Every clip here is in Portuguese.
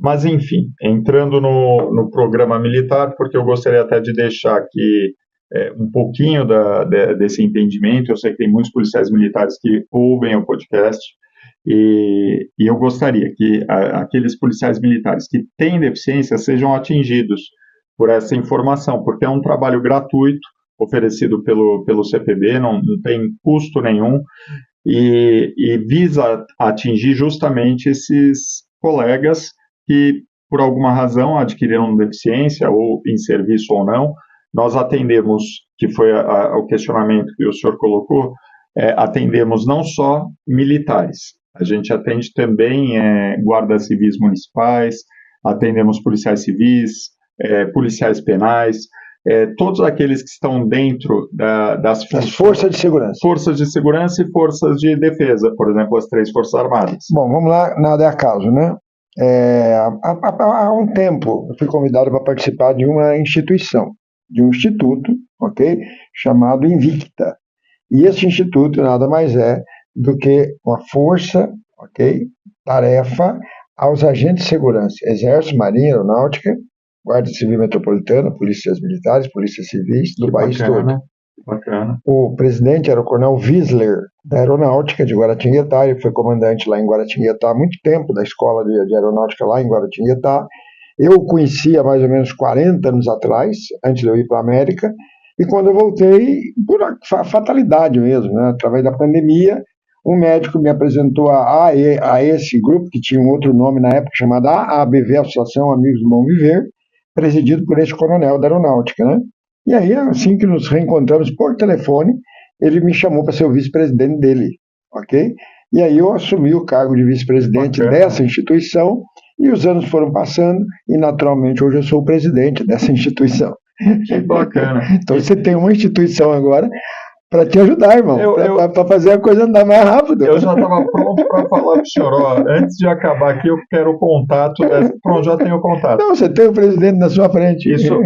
Mas, enfim, entrando no programa militar, porque eu gostaria até de deixar aqui um pouquinho desse entendimento. Eu sei que tem muitos policiais militares que ouvem o podcast, e eu gostaria que aqueles policiais militares que têm deficiência sejam atingidos por essa informação, porque é um trabalho gratuito, oferecido pelo CPB, não tem custo nenhum, e visa atingir justamente esses colegas que, por alguma razão, adquiriram deficiência, ou em serviço ou não. Nós atendemos, que foi o questionamento que o senhor colocou, atendemos não só militares, a gente atende também guardas civis municipais, atendemos policiais civis, policiais penais, todos aqueles que estão dentro das forças de segurança. Forças de segurança e forças de defesa, por exemplo, as 3 Forças Armadas. Bom, vamos lá, nada é acaso, né? Há um tempo eu fui convidado para participar de uma instituição, de um instituto, ok? Chamado Invicta. E esse instituto nada mais é do que uma força, ok? Tarefa aos agentes de segurança, Exército, Marinha, Aeronáutica, Guarda Civil Metropolitana, Polícias Militares, Polícias Civis do país todo. Bacana. O presidente era o Coronel Wiesler, da Aeronáutica de Guaratinguetá. Ele foi comandante lá em Guaratinguetá há muito tempo, da escola de aeronáutica lá em Guaratinguetá. Eu o conheci há mais ou menos 40 anos atrás, antes de eu ir para a América, e quando eu voltei, por fatalidade mesmo, né, através da pandemia, um médico me apresentou a esse grupo, que tinha um outro nome na época, chamado AABV, Associação Amigos do Bom Viver, presidido por esse coronel da Aeronáutica, né? E aí, assim que nos reencontramos por telefone, ele me chamou para ser o vice-presidente dele, ok? E aí eu assumi o cargo de vice-presidente dessa instituição, e os anos foram passando, e naturalmente hoje eu sou o presidente dessa instituição. Que bacana. Então você tem uma instituição agora para te ajudar, irmão, para fazer a coisa andar mais rápido. Eu já estava pronto para falar para o senhor, antes de acabar aqui, eu quero o contato. Pronto, já tenho o contato. Não, você tem o presidente na sua frente. Isso,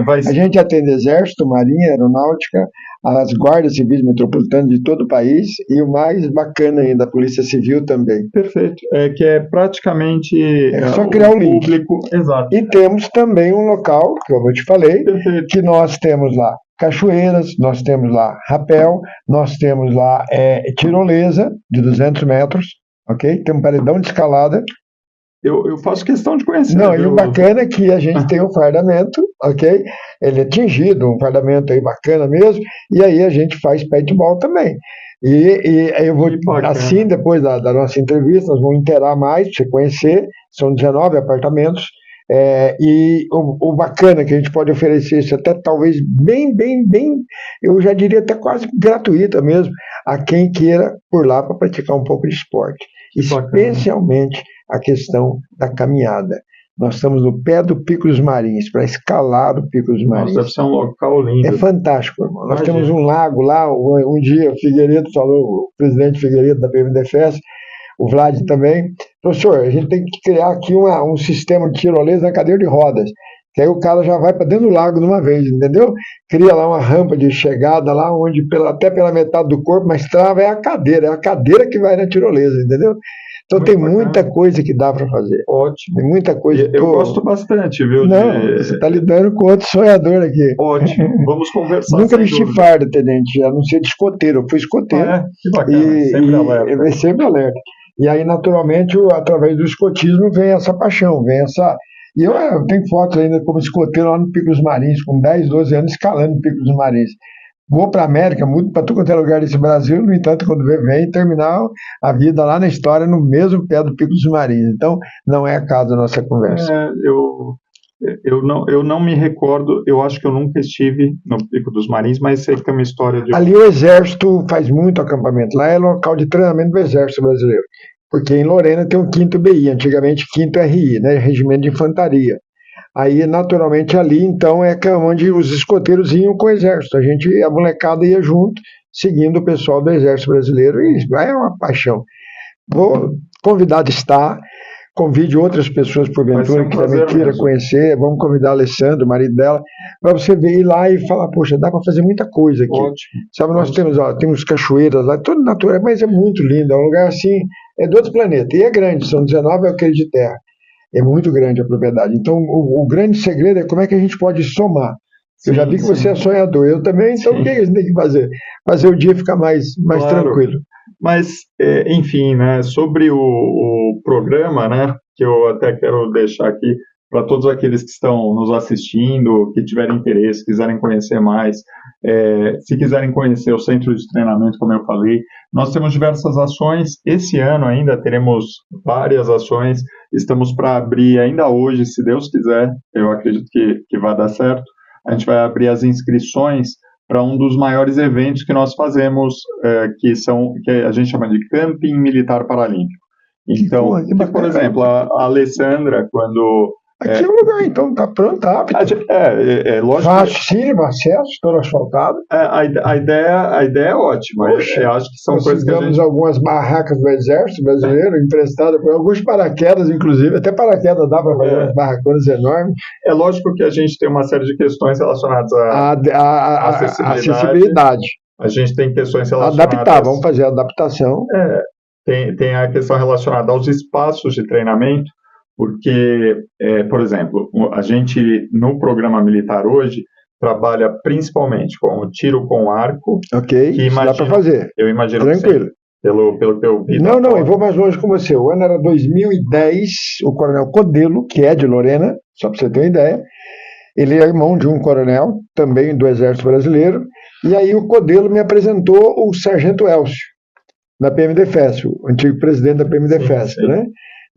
vai ser... A gente atende Exército, Marinha, Aeronáutica, as guardas civis metropolitanas de todo o país, e o mais bacana ainda, a Polícia Civil também. Perfeito. Que é praticamente só criar um link. Público. Exato. E temos também um local, que eu te falei, Perfeito. Que nós temos lá cachoeiras, nós temos lá rapel, nós temos lá tirolesa de 200 metros, ok? Tem um paredão de escalada. Eu faço questão de conhecer. Não, e o bacana é que a gente tem um fardamento, ok? Ele é tingido, um fardamento aí bacana mesmo, e aí a gente faz paintball também. E eu vou, assim, depois da nossa entrevista, nós vamos inteirar mais, para você conhecer, são 19 apartamentos, e o bacana que a gente pode oferecer isso até talvez bem, eu já diria até quase gratuita mesmo, a quem queira por lá para praticar um pouco de esporte. Especialmente a questão da caminhada. Nós estamos no pé do Pico dos Marins, para escalar o Pico dos Marins. Nossa, deve ser um local lindo. É fantástico, irmão. Nós temos um lago lá, um dia o Figueiredo falou, o presidente Figueiredo da PMDFS, o Vlad também, professor, a gente tem que criar aqui um sistema de tirolesa na cadeira de rodas, que aí o cara já vai para dentro do lago de uma vez, entendeu? Cria lá uma rampa de chegada lá, onde até pela metade do corpo, mas trava é a cadeira que vai na tirolesa, entendeu? Então tem muita coisa que dá para fazer. Ótimo. Tem muita coisa. Eu gosto bastante, viu? Você está lidando com outro sonhador aqui. Ótimo. Vamos conversar. Nunca vesti farda, tenente, a não ser de escoteiro. Eu fui escoteiro. Que bacana. Sempre alerta. Sempre alerta. E aí, naturalmente, através do escotismo vem essa paixão, vem essa... E eu tenho fotos ainda como escoteiro lá no Pico dos Marins, com 10, 12 anos escalando o Pico dos Marins. Vou para a América, mudo para todo quanto é lugar desse Brasil, no entanto, quando vem terminar a vida lá na história, no mesmo pé do Pico dos Marins. Então, não é acaso a nossa conversa. Eu não me recordo, eu acho que eu nunca estive no Pico dos Marins, mas sei que tem uma história de... Ali o Exército faz muito acampamento, lá é local de treinamento do Exército Brasileiro, porque em Lorena tem o 5º BI, antigamente 5º RI, né, Regimento de Infantaria. Aí, naturalmente, ali, então, é onde os escoteiros iam com o Exército, a molecada ia junto, seguindo o pessoal do Exército Brasileiro, e é uma paixão. Convidado está... Convide outras pessoas, porventura, que também queira conhecer. Vamos convidar a Alessandra, o marido dela, para você ir lá e falar, poxa, dá para fazer muita coisa aqui. Ótimo. Sabe, nós temos cachoeiras lá, tudo natural, mas é muito lindo. É um lugar assim, é do outro planeta. E é grande, são 19 alqueires de terra. é muito grande a propriedade. Então, o grande segredo é como é que a gente pode somar. Eu já vi que você é sonhador, eu também, então o que a gente tem que fazer? Fazer o dia ficar mais Claro. tranquilo. Mas, enfim, né, sobre o programa, né, que eu até quero deixar aqui para todos aqueles que estão nos assistindo, que tiverem interesse, quiserem conhecer mais, se quiserem conhecer o centro de treinamento, como eu falei, nós temos diversas ações. Esse ano ainda teremos várias ações, estamos para abrir ainda hoje, se Deus quiser, eu acredito que vai dar certo, a gente vai abrir as inscrições para um dos maiores eventos que nós fazemos, que a gente chama de Camping Militar Paralímpico. Então, por exemplo, a Alessandra, quando... Aqui é o lugar, então, tá pronto, tá apto. Lógico. Fácil, sim, acesso, todo asfaltado. A ideia é ótima. Poxa, eu acho que são coisas que a gente... algumas barracas do Exército Brasileiro, emprestadas por alguns paraquedas, inclusive, até paraquedas dá para fazer umas barraconas enormes. É lógico que a gente tem uma série de questões relacionadas à acessibilidade. A gente tem questões relacionadas... Adaptar, vamos fazer a adaptação. Tem a questão relacionada aos espaços de treinamento, porque, por exemplo, a gente, no programa militar hoje, trabalha principalmente com o tiro com arco. Ok, que dá para fazer. Eu imagino tranquilo. Que pelo que eu vi. Não, eu vou mais longe com você. O ano era 2010, o coronel Codelo, que é de Lorena, só para você ter uma ideia, ele é irmão de um coronel, também do Exército Brasileiro, e aí o Codelo me apresentou o Sargento Elcio, na PMDFESP, o antigo presidente da PMDFESP, né?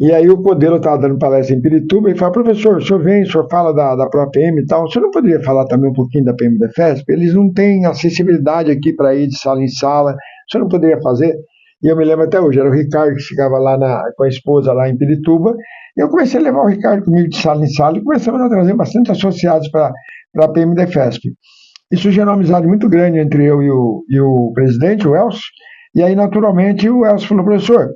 E aí o Codelo estava dando palestra em Pirituba e falou: professor, o senhor vem, o senhor fala da própria PM e tal, o senhor não poderia falar também um pouquinho da PMDFESP? Eles não têm acessibilidade aqui para ir de sala em sala, o senhor não poderia fazer? E eu me lembro até hoje, era o Ricardo que ficava lá com a esposa lá em Pirituba, e eu comecei a levar o Ricardo comigo de sala em sala e começamos a trazer bastante associados para a PMDFESP. Isso gerou uma amizade muito grande entre eu e o presidente, o Elcio, e aí naturalmente o Elcio falou: professor,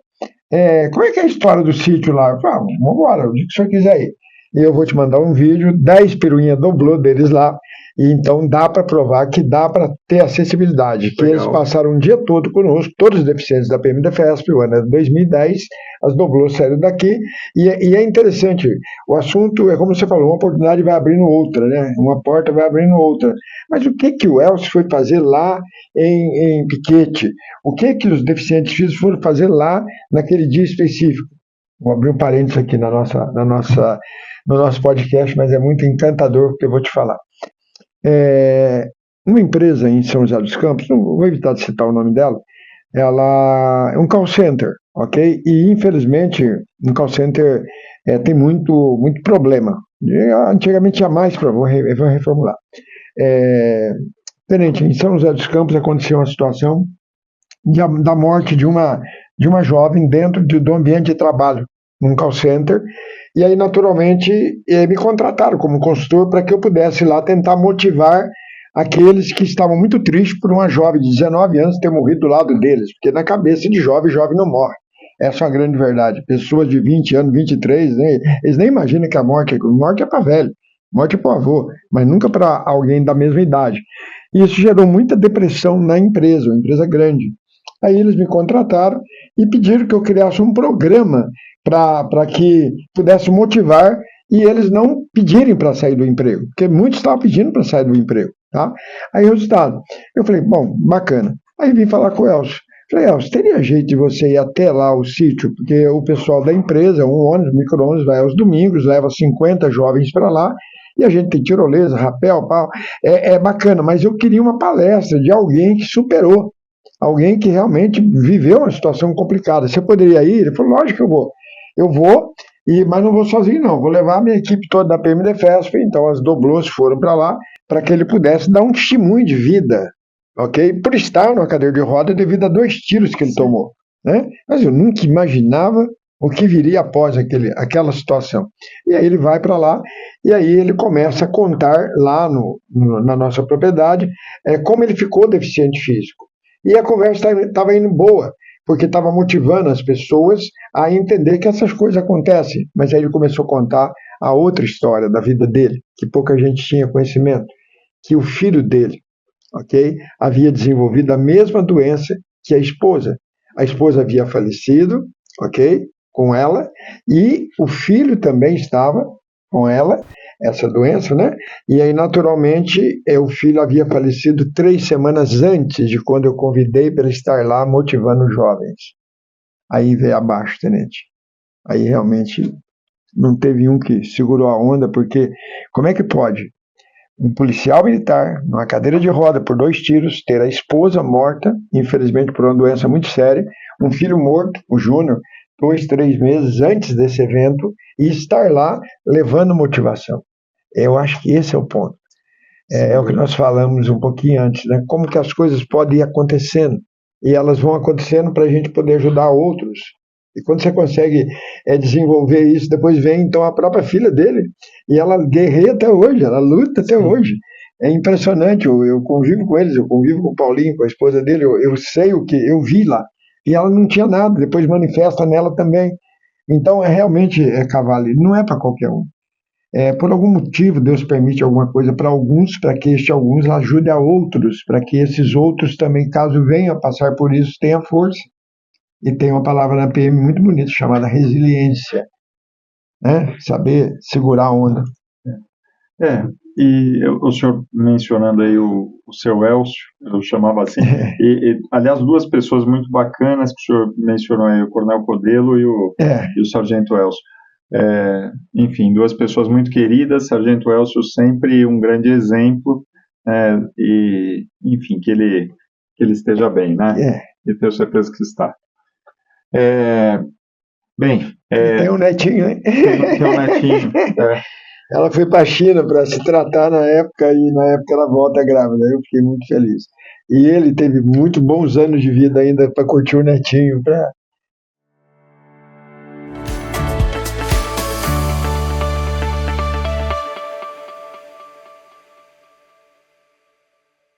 como é que é a história do sítio lá? Eu falei: vamos embora, o dia que o senhor quiser ir. E eu vou te mandar um vídeo, 10 piruinhas doblô deles lá, e então dá para provar que dá para ter acessibilidade, que eles passaram um dia todo conosco, todos os deficientes da PMDFESP, o ano é 2010, as doblôs saíram daqui, e é interessante, o assunto é como você falou, uma oportunidade vai abrindo outra, né? Uma porta vai abrindo outra. Mas o que o Elcio foi fazer lá em Piquete? O que os deficientes físicos foram fazer lá naquele dia específico? Vou abrir um parênteses aqui no nosso podcast, mas é muito encantador o que eu vou te falar. Uma empresa em São José dos Campos, não vou evitar de citar o nome dela, ela é um call center, ok? E infelizmente no call center tem muito problema. Antigamente tinha mais problema, vou reformular. Tenente, em São José dos Campos aconteceu uma situação da morte de uma jovem dentro do ambiente de trabalho, num call center, e aí naturalmente me contrataram como consultor para que eu pudesse lá tentar motivar aqueles que estavam muito tristes por uma jovem de 19 anos ter morrido do lado deles, porque na cabeça de jovem não morre. Essa é uma grande verdade. Pessoas de 20 anos, 23, né, eles nem imaginam que a morte é para velho, morte é para o avô, mas nunca para alguém da mesma idade. E isso gerou muita depressão na empresa, uma empresa grande. Aí eles me contrataram e pediram que eu criasse um programa para que pudesse motivar e eles não pedirem para sair do emprego, porque muitos estavam pedindo para sair do emprego. Tá? Aí o resultado, eu falei: bom, bacana. Aí vim falar com o Elcio. Falei: Elcio, teria jeito de você ir até lá o sítio, porque o pessoal da empresa, um ônibus, micro-ônibus, vai aos domingos, leva 50 jovens para lá, e a gente tem tirolesa, rapel, pau. É bacana, mas eu queria uma palestra de alguém que superou, alguém que realmente viveu uma situação complicada. Você poderia ir? Ele falou: lógico que eu vou. Eu vou, mas não vou sozinho não, vou levar a minha equipe toda da PMDFESP, então as doblôs foram para lá, para que ele pudesse dar um testemunho de vida, ok? Por estar numa cadeira de roda devido a 2 tiros que ele tomou, né? Mas eu nunca imaginava o que viria após aquela situação. E aí ele vai para lá, e aí ele começa a contar lá na nossa propriedade como ele ficou deficiente físico. E a conversa estava indo boa, porque estava motivando as pessoas a entender que essas coisas acontecem. Mas aí ele começou a contar a outra história da vida dele, que pouca gente tinha conhecimento, que o filho dele, ok, havia desenvolvido a mesma doença que a esposa. A esposa havia falecido, ok, com ela, e o filho também estava com ela, essa doença, né? E aí, naturalmente, o filho havia falecido 3 semanas antes de quando eu convidei para estar lá motivando os jovens. Aí veio abaixo, tenente. Aí realmente não teve um que segurou a onda, porque como é que pode um policial militar, numa cadeira de roda por 2 tiros, ter a esposa morta, infelizmente por uma doença muito séria, um filho morto, o Júnior, 2, 3 meses antes desse evento, e estar lá levando motivação. Eu acho que esse é o ponto. É o que nós falamos um pouquinho antes, né? Como que as coisas podem ir acontecendo, e elas vão acontecendo para a gente poder ajudar outros. E quando você consegue desenvolver isso, depois vem então a própria filha dele, e ela guerreia até hoje, ela luta até hoje. É impressionante, eu convivo com eles, eu convivo com o Paulinho, com a esposa dele, eu sei o que eu vi lá. E ela não tinha nada, depois manifesta nela também. Então, realmente, Cavalli, não é para qualquer um. Por algum motivo, Deus permite alguma coisa para alguns, para que este alguns ajude a outros, para que esses outros também, caso venham a passar por isso, tenham força. E tem uma palavra na PM muito bonita, chamada resiliência, né? Saber segurar a onda. E o senhor mencionando aí o seu Elcio, eu chamava assim, aliás, 2 pessoas muito bacanas que o senhor mencionou aí, o Coronel Codelo e o Sargento Elcio. Enfim, 2 pessoas muito queridas, Sargento Elcio sempre um grande exemplo, e, enfim, que ele esteja bem, né? E tenho certeza que está. Tem um netinho, hein? Tem um netinho. Ela foi para a China para se tratar na época, e na época ela volta grávida. Eu fiquei muito feliz. E ele teve muito bons anos de vida ainda para curtir o netinho, para